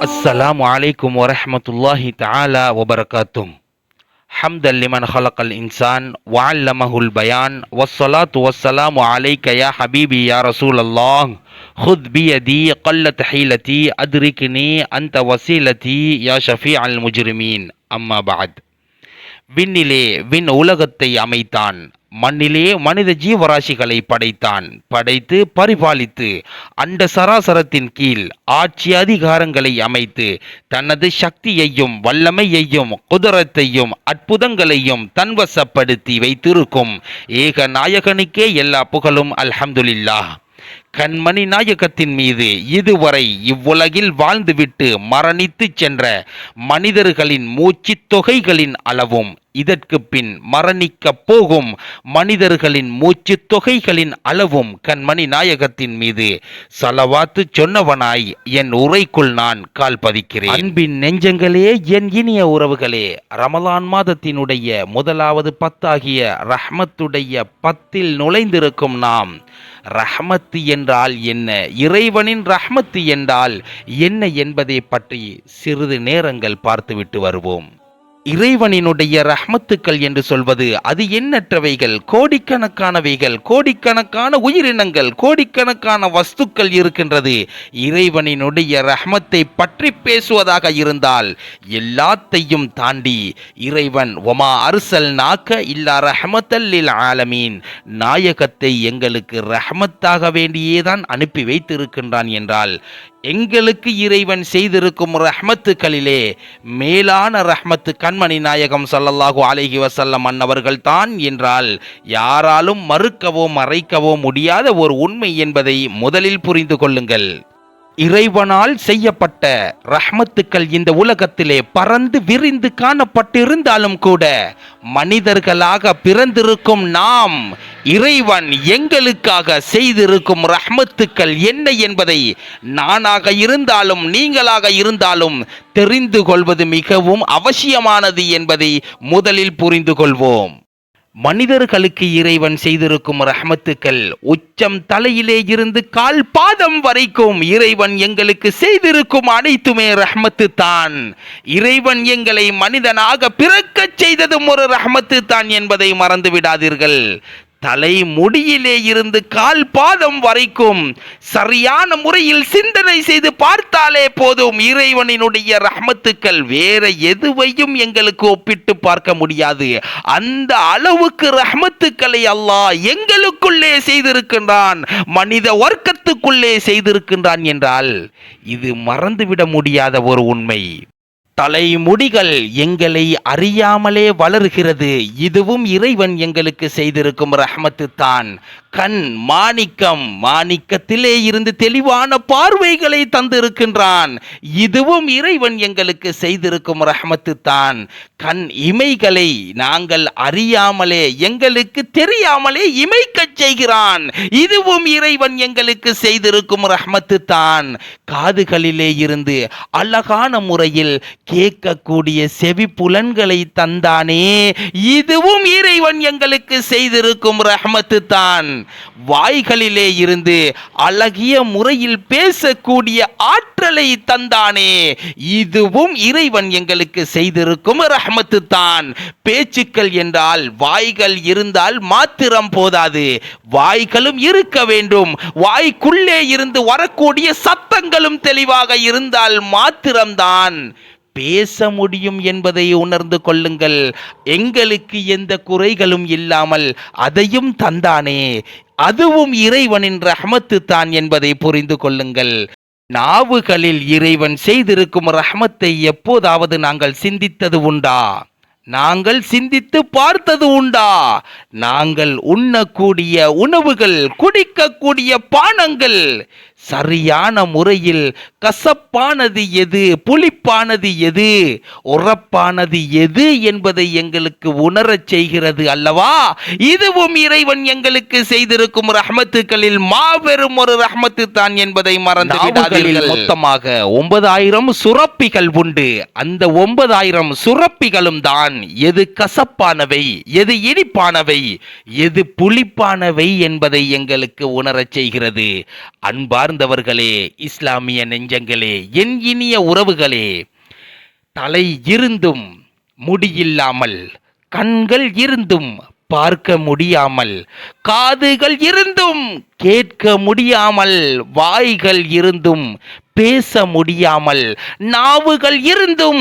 السلام عليكم ورحمة الله تعالى وبركاته. حمدا لمن خلق الإنسان وعلمه البيان والصلاة والسلام عليك يا حبيبي يا رسول الله. خذ بيدي قلت حيلتي أدركني أنت وسيلتي يا شفيع المجرمين. أما بعد. விண்ணிலே விண் உலகத்தை அமைத்தான், மண்ணிலே மனித ஜீவராசிகளை படைத்தான். படைத்து பரிபாலித்து அண்ட சராசரத்தின் கீழ் ஆட்சி அதிகாரங்களை அமைத்து தனது சக்தியையும் வல்லமையையும் குதிரத்தையும் அற்புதங்களையும் தன்வசப்படுத்தி வைத்திருக்கும் ஏக நாயகனுக்கே எல்லா புகழும். அல்ஹம்துலில்லாஹ். கண்மணி நாயகத்தின் மீது இதுவரை இவ்வுலகில் வாழ்ந்துவிட்டு மரணித்து சென்ற மனிதர்களின் மூச்சு தொகைகளின் அளவும் இதற்கு பின் மரணிக்கப் போகும் மனிதர்களின் மூச்சு தொகைகளின் அளவும் கண்மணி நாயகத்தின் மீது சலவாத்து சொன்னவனாய் என் உரைக்குள் நான் கால் பதிக்கிறேன். அன்பின் நெஞ்சங்களே, என் இனிய உறவுகளே, ரமலான் மாதத்தினுடைய முதலாவது பத்தாகிய ரஹ்மத்துடைய பத்தில் நுழைந்திருக்கும் நாம் ரஹ்மத்து என்றால் என்ன, இறைவனின் ரஹ்மத்து என்றால் என்ன என்பதை பற்றி சிறிது நேரங்கள் பார்த்துவிட்டு வருவோம். இறைவனினுடைய ரஹ்மத்துக்கள் என்று சொல்வது அது எண்ணற்றவைகள், கோடிக்கணக்கானவைகள், கோடிக்கணக்கான உயிரினங்கள், கோடிக்கணக்கான வஸ்துக்கள் இருக்கின்றது. இறைவனினுடைய ரஹ்மத்தை பற்றி பேசுவதாக இருந்தால் எல்லாத்தையும் தாண்டி இறைவன் ஒமா அர்சல் நாக்க இல்லா ரஹ்மத்தல் லில் ஆலமீன், நாயகத்தை எங்களுக்கு ரஹ்மத்தாக வேண்டியேதான் அனுப்பி வைத்திருக்கின்றான் என்றால் எங்களுக்கு இறைவன் செய்திருக்கும் ரஹ்மத்துக்களிலே மேலான ரஹ்மத்து கண்மணி நாயகம் ஸல்லல்லாஹு அலைஹி வஸல்லம் அன்னவர்கள் தான் என்றால் யாராலும் மறுக்கவோ மறைக்கவோ முடியாத ஒரு உண்மை என்பதை முதலில் புரிந்து கொள்ளுங்கள். இறைவனால் செய்யப்பட்ட ரஹ்மத்துக்கள் இந்த உலகத்திலே பறந்து விரிந்து காணப்பட்டிருந்தாலும் கூட மனிதர்களாக பிறந்திருக்கும் நாம் இறைவன் எங்களுக்காக செய்திருக்கும் ரஹ்மத்துக்கள் என்ன என்பதை நானாக இருந்தாலும் நீங்களாக இருந்தாலும் தெரிந்து கொள்வது மிகவும் அவசியமானது என்பதை முதலில் புரிந்து கொள்வோம். மனிதர்களுக்கு இறைவன் செய்திருக்கும் ரஹ்மத்துக்கள் உச்சம் தலையிலே இருந்து கால் பாதம் வரைக்கும் இறைவன் எங்களுக்கு செய்திருக்கும் அனைத்துமே ரஹ்மத்து தான். இறைவன் எங்களை மனிதனாக பிறக்கச் செய்ததும் ஒரு ரஹ்மத்து தான் என்பதை மறந்து விடாதீர்கள். தலை முடியிலே இருந்து கால் பாதம் வரைக்கும் சரியான முறையில் சிந்தனை செய்து பார்த்தாலே போதும் இறைவனினுடைய ரஹ்மத்துக்கள் வேற எதுவையும் எங்களுக்கு ஒப்பிட்டு பார்க்க முடியாது. அந்த அளவுக்கு ரஹ்மத்துக்களை அல்லாஹ் எங்களுக்குள்ளே செய்திருக்கின்றான், மனித வர்க்கத்துக்குள்ளே செய்திருக்கின்றான் என்றால் இது மறந்துவிட முடியாத ஒரு உண்மை. தலைமுடிகள் எங்களை அறியாமலே வளர்கிறது, இதுவும் இறைவன் எங்களுக்கு செய்திருக்கும் ரஹ்மத்து தான். கண் மாணிக்கம், மாணிக்கத்திலே இருந்து தெளிவான பார்வைகளை தந்திருக்கின்றான், இதுவும் இறைவன் எங்களுக்கு செய்திருக்கும் ரஹ்மத்து தான். கண் இமைகளை நாங்கள் அறியாமலே எங்களுக்கு தெரியாமலே இமைக்கச் செய்கிறான், இதுவும் இறைவன் எங்களுக்கு செய்திருக்கும் ரஹ்மத்து தான். காதுகளிலே இருந்து அழகான முறையில் கேட்கக்கூடிய செவி புலன்களை தந்தானே, இதுவும் இறைவன் எங்களுக்கு செய்திருக்கும் ரஹ்மத்து தான். வாய்களிலே இருந்து அழகிய முறையில் பேசக்கூடிய ஆற்றலை தந்தானே, இதுவும் இறைவன் எங்களுக்கு செய்திருக்கும் ரஹ்மத்து தான். பேச்சுக்கள் என்றால் வாய்கள் இருந்தால் மாத்திரம் போதாது, வாய்களும் இருக்க வேண்டும். வாய்க்குள்ளே இருந்து வரக்கூடிய சத்தங்களும் தெளிவாக இருந்தால் மாத்திரம்தான் பேச முடியும் என்பதை உணர்ந்து கொள்ளுங்கள். எங்களுக்கு எந்த குறைகளும் இல்லாமல் அதையும் தந்தானே, அதுவும் இறைவனின் ரஹ்மத்து தான் என்பதை புரிந்து கொள்ளுங்கள். நாவுகளில் இறைவன் செய்திருக்கும் ரஹ்மத்தை எப்போதாவது நாங்கள் சிந்தித்தது உண்டா? நாங்கள் சிந்தித்து பார்த்தது உண்டா? நாங்கள் உண்ணக்கூடிய உணவுகள், குடிக்கக்கூடிய பானங்கள் சரியான முறையில் கசப்பானது எது, புளிப்பானது எது, உரப்பானது எது என்பதை எங்களுக்கு உணரச் செய்கிறது அல்லவா? இதுவும் இறைவன் எங்களுக்கு செய்திருக்கும் ரஹ்மத்துக்களில் மாபெரும் ஒரு ரஹ்மத்து தான் என்பதை மறந்து விடாதீர்கள். மொத்தமாக 9000 சுரப்பிகள் உண்டு. அந்த 9000 சுரப்பிகளும் தான் எது கசப்பானவை, எது இனிப்பானவை, எது புளிப்பானவை என்பதை எங்களுக்கு உணரச் செய்கிறது. அன்பார் அன்பார்ந்தவர்களே, இஸ்லாமிய நெஞ்சங்களே, என் இனிய உறவுகளே, தலை இருந்தும் முடியில்லாமல், கண்கள் இருந்தும் பார்க்க முடியாமல், காதுகள் இருந்தும் கேட்க முடியாமல், வாய்கள் இருந்தும் பேச முடியாமல், நாவுகள் இருந்தும்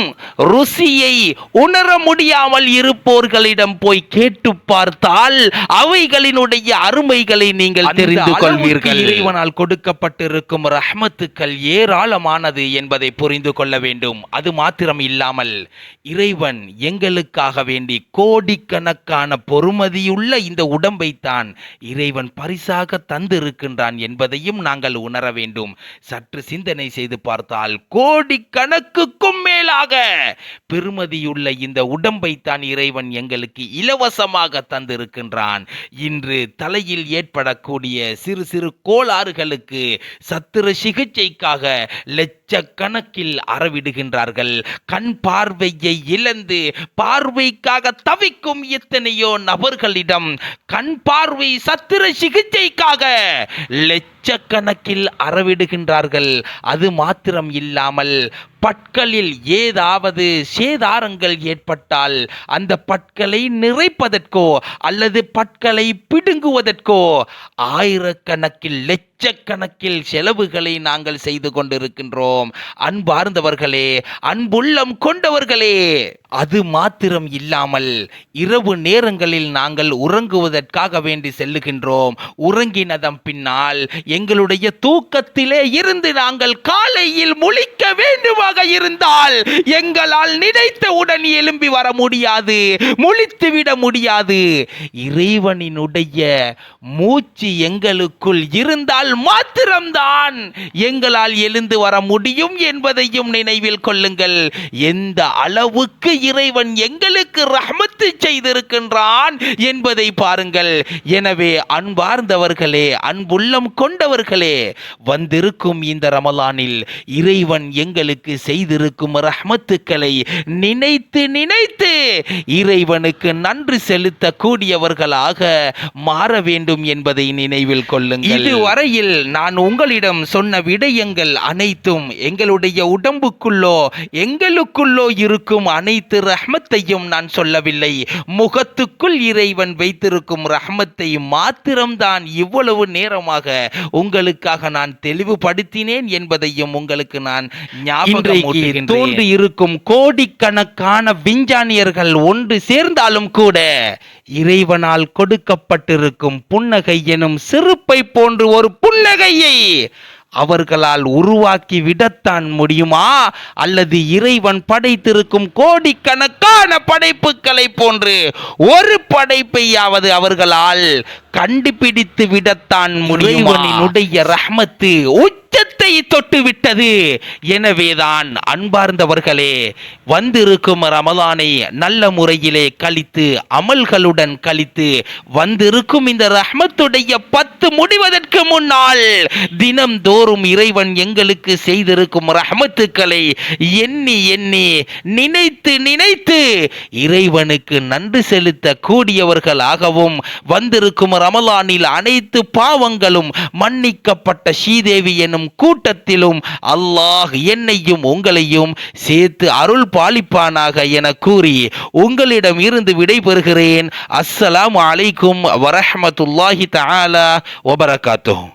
ருசியை உணர முடியாமல் இருப்போர்களிடம் போய் கேட்டு பார்த்தால் அவைகளினுடைய அருமைகளை நீங்கள் தெரிந்து கொள்வீர்கள். இறைவனால் கொடுக்கப்பட்டிருக்கும் ரஹ்மத்துக்கள் ஏராளமானது என்பதை புரிந்து கொள்ள வேண்டும். அது மாத்திரம் இல்லாமல் இறைவன் எங்களுக்காக வேண்டி கோடிக்கணக்கான பொறுமதியுள்ள இந்த உடம்பைத்தான் இறைவன் பரிசாக தந்திருக்கின்றான் என்பதையும் நாங்கள் உணர வேண்டும். சற்று சிந்தனை செய்து பார்த்தால் கோடிக்கணக்குக்கும் மேலாக பெருமதியுள்ள இந்த உடம்பைத்தான் இறைவன் எங்களுக்கு இலவசமாக தந்திருக்கின்றான். இன்று தலையில் ஏற்படக்கூடிய சிறு சிறு கோளாறுகளுக்கு சத்திர சிகிச்சைக்காக லட்சக்கணக்கில் அறவிடுகின்றார்கள். கண் பார்வையை இழந்து பார்வைக்காக தவிக்கும் எத்தனையோ நபர்களிடம் கண் பார்வை சத்திர சிகிச்சைக்காக லட்சக்கணக்கில் அறவிடுகின்றார்கள். அது மாத்திரம் இல்லாமல் பற்களில் ஏதாவது சேதாரங்கள் ஏற்பட்டால் அந்த பற்களை நிறைப்பதற்கோ அல்லது பற்களை பிடுங்குவதற்கோ ஆயிரக்கணக்கில் லட்சக்கணக்கில் செலவுகளை நாங்கள் செய்து கொண்டிருக்கின்றோம். அன்பார்ந்தவர்களே, அன்புள்ளம் கொண்டவர்களே, அது மாத்திரம் இல்லாமல் இரவு நேரங்களில் நாங்கள் உறங்குவதற்காக வேண்டி செல்லுகின்றோம். உறங்கினதன் பின்னால் எங்களுடைய தூக்கத்திலே இருந்து நாங்கள் காலையில் முழிக்க வேண்டுமாக இருந்தால் எங்களால் நினைத்தவுடன் எழும்பி வர முடியாது, முழித்துவிட முடியாது. இறைவனினுடைய மூச்சு எங்களுக்குள் இருந்தால் மாத்திரம்தான் எங்களால் எழுந்து வர முடியும் என்பதையும் நினைவில் கொள்ளுங்கள். எந்த அளவுக்கு இறைவன் எங்களுக்கு ரஹ்மத்து செய்திருக்கின்றான் என்பதை பாருங்கள். எனவே அன்பார்ந்தவர்களே, அன்புள்ளம் கொண்டவர்களே, வந்திருக்கும் இந்த ரமலானில் இறைவன் எங்களுக்கு செய்திருக்கும் ரஹ்மத்துக்களை நினைத்து நினைத்து இறைவனுக்கு நன்றி செலுத்தக்கூடியவர்களாக மாற வேண்டும் என்பதை நினைவில் கொள்ளுங்கள். இதுவரையில் நான் உங்களிடம் சொன்ன விடயங்கள் அனைத்தும் எங்களுடைய உடம்புக்குள்ளோ எங்களுக்குள்ளோ இருக்கும் அனைத்து ரஹ்மத்தையும் நான் சொல்லவில்லை. முகத்துக்குள் இறைவன் வைத்திருக்கும் ரஹ்மத்தை மாத்திரம்தான் இவ்வளவு நேரமாக உங்களுக்காக நான் தெளிவுபடுத்தினேன் என்பதையும் உங்களுக்கு நான் தோன்றி இருக்கும் கோடிக்கணக்கான விஞ்ஞானியர்கள் ஒன்று சேர்ந்தாலும் கூட இறைவனால் கொடுக்கப்பட்டிருக்கும் புன்னகை எனும் சிறுப்பை போன்று ஒரு புன்னகையை அவர்களால் உருவாக்கி விடத்தான் முடியுமா? அல்லது இறைவன் படைத்திருக்கும் கோடிக்கணக்கான படைப்புகளை போன்று ஒரு படைப்பையாவது அவர்களால் கண்டுபிடித்து விடத்தான் முடியுமா? இறைவனுடைய ரஹ்மத்து உச்சத்தை தொட்டு விட்டது. எனவேதான் அன்பார்ந்தவர்களே, வந்திருக்கும் ரமலானை நல்ல முறையிலே கழித்து அமல்களுடன் கழித்து வந்திருக்கும் இந்த ரஹ்மத்துடைய 10 முடிவதற்கு முன்னால் தினம்தோறும் இறைவன் எங்களுக்கு செய்திருக்கும் ரஹ்மத்துக்களை எண்ணி எண்ணி நினைத்து நினைத்து இறைவனுக்கு நன்றி செலுத்த கூடியவர்களாகவும் வந்திருக்கும் ரமலானில் அனைத்து பாவங்களும் மன்னிக்கப்பட்ட ஸ்ரீதேவி எனும் கூட்டத்திலும் அல்லாஹ் என்னையும் உங்களையும் சேர்த்து அருள் பாலிப்பானாக என கூறி உங்களிடம் இருந்து விடைபெறுகிறேன். அஸ்ஸலாமு அலைக்கும் வரஹ்மத்துல்லாஹி தஆலா வபரகாத்துஹு.